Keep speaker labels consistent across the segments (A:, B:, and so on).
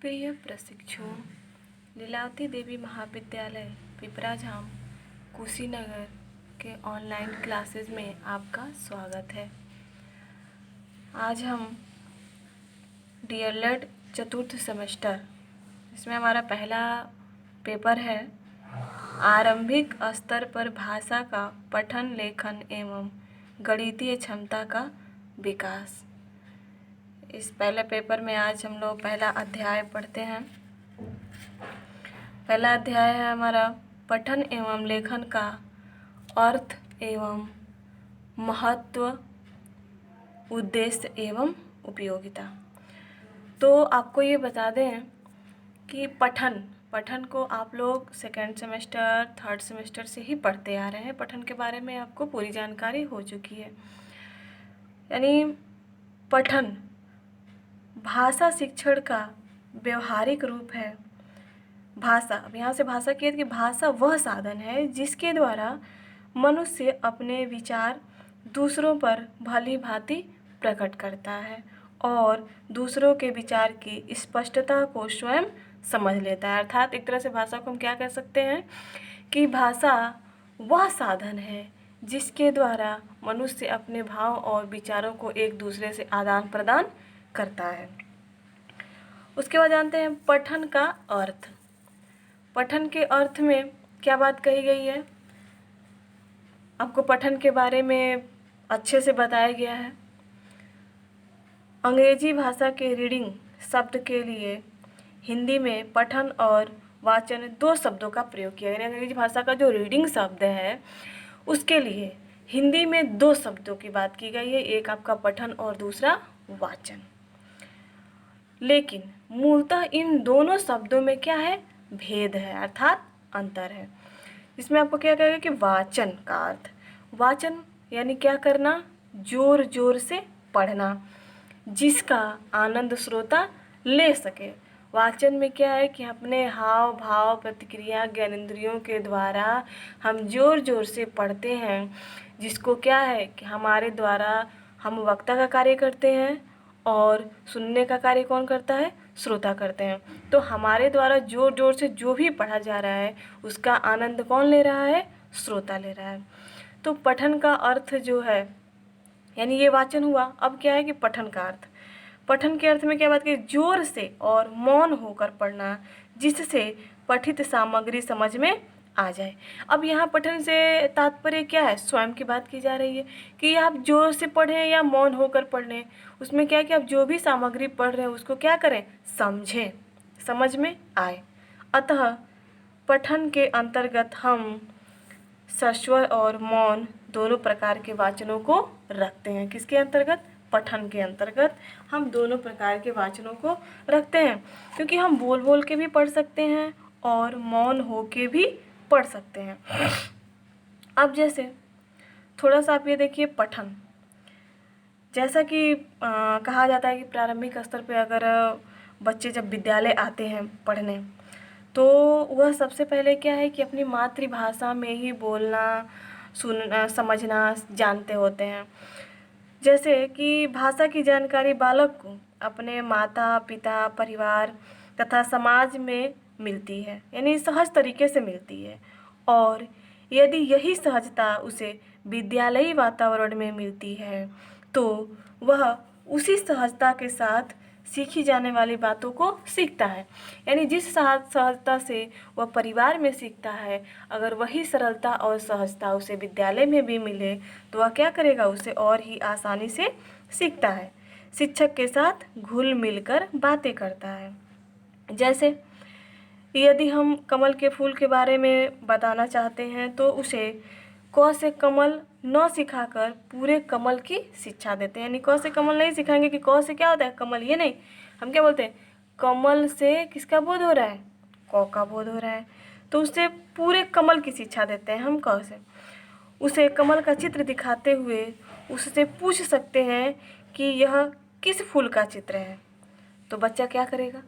A: प्रिय प्रशिक्षुओं, लीलावती देवी महाविद्यालय पिपराझाम कुशीनगर के ऑनलाइन क्लासेस में आपका स्वागत है। आज हम डीएलएड चतुर्थ सेमेस्टर, इसमें हमारा पहला पेपर है आरंभिक स्तर पर भाषा का पठन लेखन एवं गणितीय क्षमता का विकास। इस पहले पेपर में आज हम लोग पहला अध्याय पढ़ते हैं। पहला अध्याय है हमारा पठन एवं लेखन का अर्थ एवं महत्व, उद्देश्य एवं उपयोगिता। तो आपको ये बता दें कि पठन को आप लोग सेकेंड सेमेस्टर, थर्ड सेमेस्टर से ही पढ़ते आ रहे हैं। पठन के बारे में आपको पूरी जानकारी हो चुकी है। यानी पठन भाषा शिक्षण का व्यवहारिक रूप है। भाषा, अब यहाँ से भाषा की है कि भाषा वह साधन है जिसके द्वारा मनुष्य अपने विचार दूसरों पर भली भांति प्रकट करता है और दूसरों के विचार की स्पष्टता को स्वयं समझ लेता है। अर्थात एक तरह से भाषा को हम क्या कह सकते हैं कि भाषा वह साधन है जिसके द्वारा मनुष्य अपने भाव और विचारों को एक दूसरे से आदान प्रदान करता है। उसके बाद जानते हैं पठन का अर्थ। पठन के अर्थ में क्या बात कही गई है? आपको पठन के बारे में अच्छे से बताया गया है। अंग्रेजी भाषा के रीडिंग शब्द के लिए हिंदी में पठन और वाचन दो शब्दों का प्रयोग किया गया है। अंग्रेजी भाषा का जो रीडिंग शब्द है उसके लिए हिंदी में दो शब्दों की बात की गई है, एक आपका पठन और दूसरा वाचन। लेकिन मूलतः इन दोनों शब्दों में क्या है? भेद है, अर्थात अंतर है। इसमें आपको क्या कहेगा कि वाचन का अर्थ, वाचन यानी क्या करना? जोर जोर से पढ़ना जिसका आनंद श्रोता ले सके। वाचन में क्या है कि अपने हाव भाव, प्रतिक्रिया, ज्ञानेंद्रियों के द्वारा हम जोर जोर से पढ़ते हैं, जिसको क्या है कि हमारे द्वारा हम वक्ता का कार्य करते हैं और सुनने का कार्य कौन करता है? श्रोता करते हैं। तो हमारे द्वारा जोर जोर से जो भी पढ़ा जा रहा है उसका आनंद कौन ले रहा है? श्रोता ले रहा है। तो पठन का अर्थ जो है, यानी ये वाचन हुआ। अब क्या है कि पठन का अर्थ, पठन के अर्थ में क्या बात की? जोर से और मौन होकर पढ़ना जिससे पठित सामग्री समझ में आ जाए। अब यहाँ पठन से तात्पर्य क्या है? स्वयं की बात की जा रही है कि आप जोर से पढ़ें या मौन होकर पढ़ लें, उसमें क्या है कि आप जो भी सामग्री पढ़ रहे हैं उसको क्या करें? समझें, समझ में आए। अतः पठन के अंतर्गत हम सस्वर और मौन दोनों प्रकार के वाचनों को रखते हैं। किसके अंतर्गत? पठन के अंतर्गत हम दोनों प्रकार के वाचनों को रखते हैं, क्योंकि हम बोल बोल के भी पढ़ सकते हैं और मौन हो के भी पढ़ सकते हैं। अब जैसे थोड़ा सा आप ये देखिए, पठन जैसा कि कहा जाता है कि प्रारंभिक स्तर पे अगर बच्चे जब विद्यालय आते हैं पढ़ने, तो वह सबसे पहले क्या है कि अपनी मातृभाषा में ही बोलना, सुनना, समझना जानते होते हैं। जैसे कि भाषा की जानकारी बालक को अपने माता पिता, परिवार तथा समाज में मिलती है, यानी सहज तरीके से मिलती है। और यदि यही सहजता उसे विद्यालयी वातावरण में मिलती है तो वह उसी सहजता के साथ सीखी जाने वाली बातों को सीखता है। यानी जिस सहजता से वह परिवार में सीखता है, अगर वही सरलता और सहजता उसे विद्यालय में भी मिले तो वह क्या करेगा? उसे और ही आसानी से सीखता है। शिक्षक के साथ घुल मिलकर बातें करता है। जैसे यदि हम कमल के फूल के बारे में बताना चाहते हैं तो उसे क से कमल न सिखाकर पूरे कमल की शिक्षा देते हैं। यानी क से कमल नहीं सिखाएंगे कि क से क्या होता है? कमल, ये नहीं। हम क्या बोलते हैं? कमल से किसका बोध हो रहा है? क का बोध हो रहा है। तो उसे पूरे कमल की शिक्षा देते हैं हम क से। उसे कमल का चित्र दिखाते हुए उससे पूछ सकते हैं कि यह किस फूल का चित्र है, तो बच्चा क्या करेगा?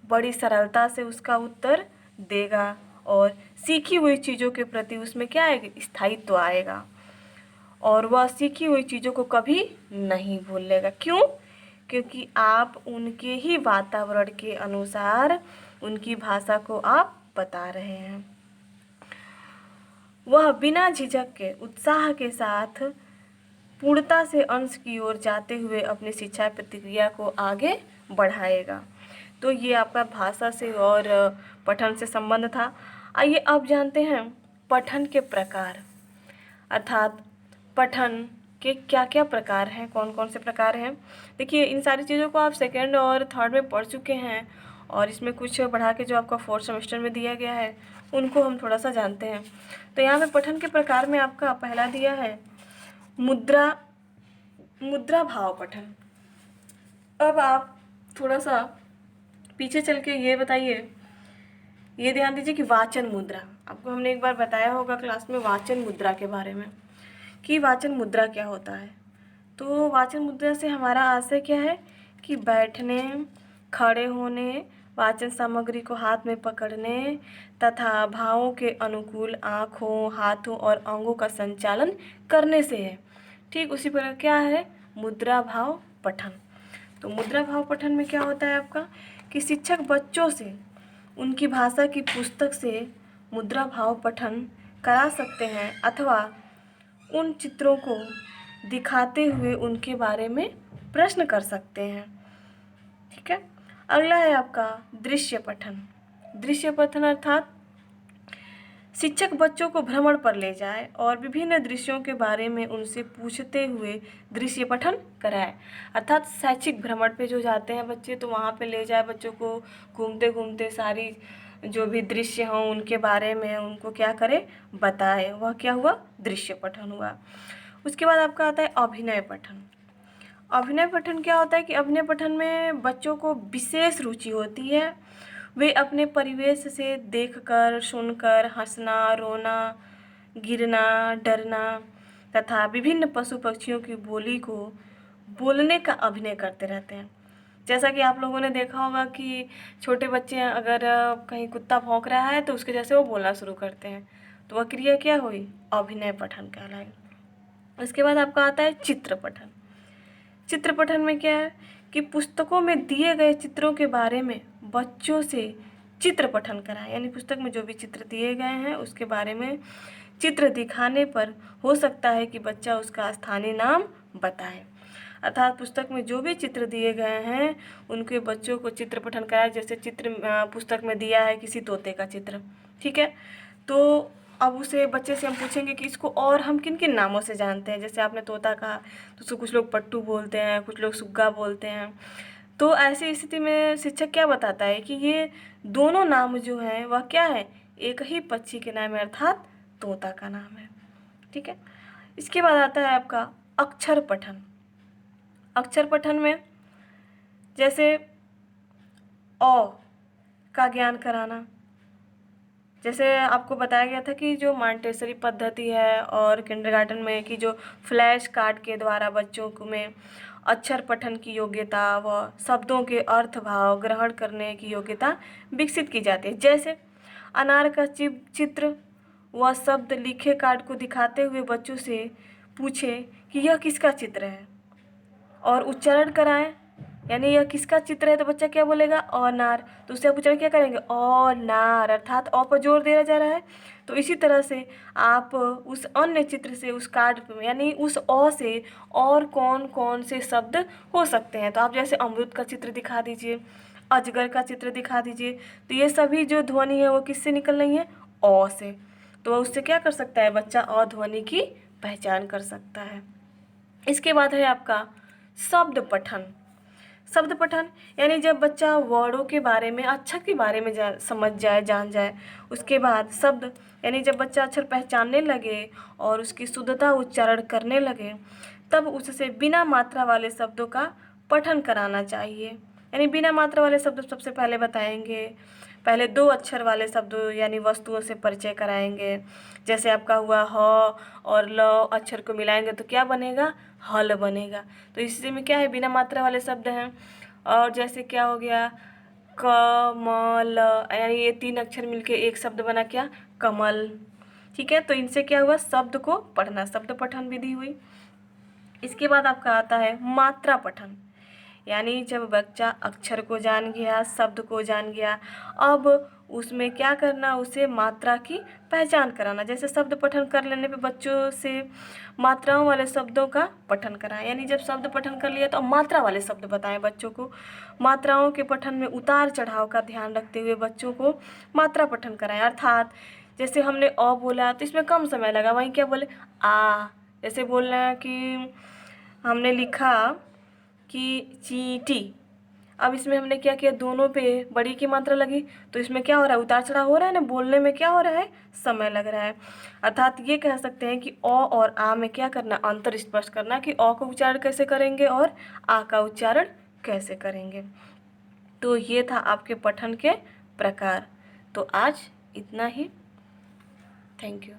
A: बड़ी सरलता से उसका उत्तर देगा और सीखी हुई चीज़ों के प्रति उसमें क्या आएगा? स्थायित्व आएगा और वह सीखी हुई चीज़ों को कभी नहीं भूलेगा। क्यों? क्योंकि आप उनके ही वातावरण के अनुसार उनकी भाषा को आप बता रहे हैं। वह बिना झिझक के उत्साह के साथ पूर्णता से अंश की ओर जाते हुए अपनी शिक्षा प्रतिक्रिया को आगे बढ़ाएगा। तो ये आपका भाषा से और पठन से संबंध था। आइए अब जानते हैं पठन के प्रकार, अर्थात पठन के क्या क्या प्रकार हैं, कौन कौन से प्रकार हैं। देखिए, इन सारी चीज़ों को आप सेकेंड और थर्ड में पढ़ चुके हैं, और इसमें कुछ बढ़ा के जो आपका फोर्थ सेमेस्टर में दिया गया है उनको हम थोड़ा सा जानते हैं। तो यहाँ पे पठन के प्रकार में आपका पहला दिया है मुद्रा भाव पठन। अब आप थोड़ा सा पीछे चल के ये बताइए, ये ध्यान दीजिए कि वाचन मुद्रा, आपको हमने एक बार बताया होगा क्लास में वाचन मुद्रा के बारे में कि वाचन मुद्रा क्या होता है। तो वाचन मुद्रा से हमारा आशय क्या है कि बैठने, खड़े होने, वाचन सामग्री को हाथ में पकड़ने तथा भावों के अनुकूल आँखों, हाथों और अंगों का संचालन करने से है। ठीक उसी प्रकार क्या है मुद्रा भाव पठन। तो मुद्रा भाव पठन में क्या होता है आपका कि शिक्षक बच्चों से उनकी भाषा की पुस्तक से मुद्रा भाव पठन करा सकते हैं अथवा उन चित्रों को दिखाते हुए उनके बारे में प्रश्न कर सकते हैं। ठीक है। अगला है आपका दृश्य पठन। दृश्य पठन अर्थात शिक्षक बच्चों को भ्रमण पर ले जाए और विभिन्न दृश्यों के बारे में उनसे पूछते हुए दृश्य पठन कराए। अर्थात शैक्षिक भ्रमण पे जो जाते हैं बच्चे, तो वहाँ पे ले जाए बच्चों को, घूमते घूमते सारी जो भी दृश्य हों उनके बारे में उनको क्या करे बताए, वह क्या हुआ दृश्य पठन हुआ। उसके बाद आपका आता है अभिनय पठन। अभिनय पठन क्या होता है कि अभिनय पठन में बच्चों को विशेष रुचि होती है। वे अपने परिवेश से देखकर, सुनकर हंसना, रोना, गिरना, डरना तथा विभिन्न पशु पक्षियों की बोली को बोलने का अभिनय करते रहते हैं। जैसा कि आप लोगों ने देखा होगा कि छोटे बच्चे अगर कहीं कुत्ता भौंक रहा है तो उसके जैसे वो बोलना शुरू करते हैं, तो वह क्रिया क्या हुई अभिनय पठन कहलाएगी। उसके बाद आपका आता है चित्र पठन। चित्र पठन में क्या है कि पुस्तकों में दिए गए चित्रों के बारे में बच्चों से चित्र पठन कराएं, यानी पुस्तक में जो भी चित्र दिए गए हैं उसके बारे में चित्र दिखाने पर हो सकता है कि बच्चा उसका स्थानीय नाम बताए। अर्थात पुस्तक में जो भी चित्र दिए गए हैं उनके बच्चों को चित्र पठन कराए। जैसे चित्र पुस्तक में दिया है किसी तोते का चित्र, ठीक है, तो अब उसे बच्चे से हम पूछेंगे कि इसको और हम किन किन नामों से जानते हैं। जैसे आपने तोता कहा तो उसको कुछ लोग पट्टू बोलते हैं, कुछ लोग सुग्गा बोलते हैं। तो ऐसी स्थिति में शिक्षक क्या बताता है कि ये दोनों नाम जो हैं वह क्या है एक ही पक्षी के नाम है, अर्थात तोता का नाम है। ठीक है। इसके बाद आता है आपका अक्षर पठन। अक्षर पठन में जैसे अ का ज्ञान कराना। जैसे आपको बताया गया था कि जो मॉन्टेसरी पद्धति है और किंडरगार्टन में कि जो फ्लैश कार्ड के द्वारा बच्चों को में अक्षर पठन की योग्यता व शब्दों के अर्थ भाव ग्रहण करने की योग्यता विकसित की जाती है। जैसे अनार का चित्र व शब्द लिखे कार्ड को दिखाते हुए बच्चों से पूछे कि यह किसका चित्र है और उच्चारण कराएं, यानी यह किसका चित्र है तो बच्चा क्या बोलेगा अनार, तो उससे आप उच्चारण क्या करेंगे अनार, अर्थात अ पर जोर दिया जा रहा है। तो इसी तरह से आप उस अन्य चित्र से उस कार्ड पे यानी उस अ से और कौन कौन से शब्द हो सकते हैं, तो आप जैसे अमरूद का चित्र दिखा दीजिए, अजगर का चित्र दिखा दीजिए, तो ये सभी जो ध्वनि है वो किससे निकल रही है अ से। तो उससे क्या कर सकता है बच्चा अ ध्वनि की पहचान कर सकता है। इसके बाद है आपका शब्द पठन। शब्द पठन यानी जब बच्चा वर्डों के बारे में, अक्षर के बारे में समझ जाए, जान जाए, उसके बाद शब्द यानी जब बच्चा अक्षर पहचानने लगे और उसकी शुद्धता उच्चारण करने लगे, तब उससे बिना मात्रा वाले शब्दों का पठन कराना चाहिए। यानी बिना मात्रा वाले शब्द सबसे पहले बताएंगे, पहले 2 अक्षर वाले शब्द यानी वस्तुओं से परिचय कराएंगे। जैसे आपका हुआ ह और ल अक्षर को मिलाएंगे तो क्या बनेगा हल बनेगा। तो इसी में क्या है बिना मात्रा वाले शब्द हैं। और जैसे क्या हो गया कमल, यानी ये 3 अक्षर मिलके एक शब्द बना क्या कमल। ठीक है, तो इनसे क्या हुआ शब्द को पढ़ना, शब्द पठन विधि हुई। इसके बाद आपका आता है मात्रा पठन। यानी जब बच्चा अक्षर को जान गया, शब्द को जान गया, अब उसमें क्या करना, उसे मात्रा की पहचान कराना। जैसे शब्द पठन कर लेने पे बच्चों से मात्राओं वाले शब्दों का पठन कराएं। यानी जब शब्द पठन कर लिया तो अब मात्रा वाले शब्द बताएं बच्चों को। मात्राओं के पठन में उतार चढ़ाव का ध्यान रखते हुए बच्चों को मात्रा पठन कराएं। अर्थात जैसे हमने अ बोला तो इसमें कम समय लगा, वहीं क्या बोले आ। जैसे बोलना है कि हमने लिखा कि चींटी, अब इसमें हमने क्या किया, दोनों पे बड़ी की मात्रा लगी, तो इसमें क्या हो रहा है, उतार चढ़ाव हो रहा है ना, बोलने में क्या हो रहा है, समय लग रहा है। अर्थात ये कह सकते हैं कि अ और आ में क्या करना, अंतर स्पष्ट करना कि अ का उच्चारण कैसे करेंगे और आ का उच्चारण कैसे करेंगे। तो ये था आपके पठन के प्रकार। तो आज इतना ही। Thank you.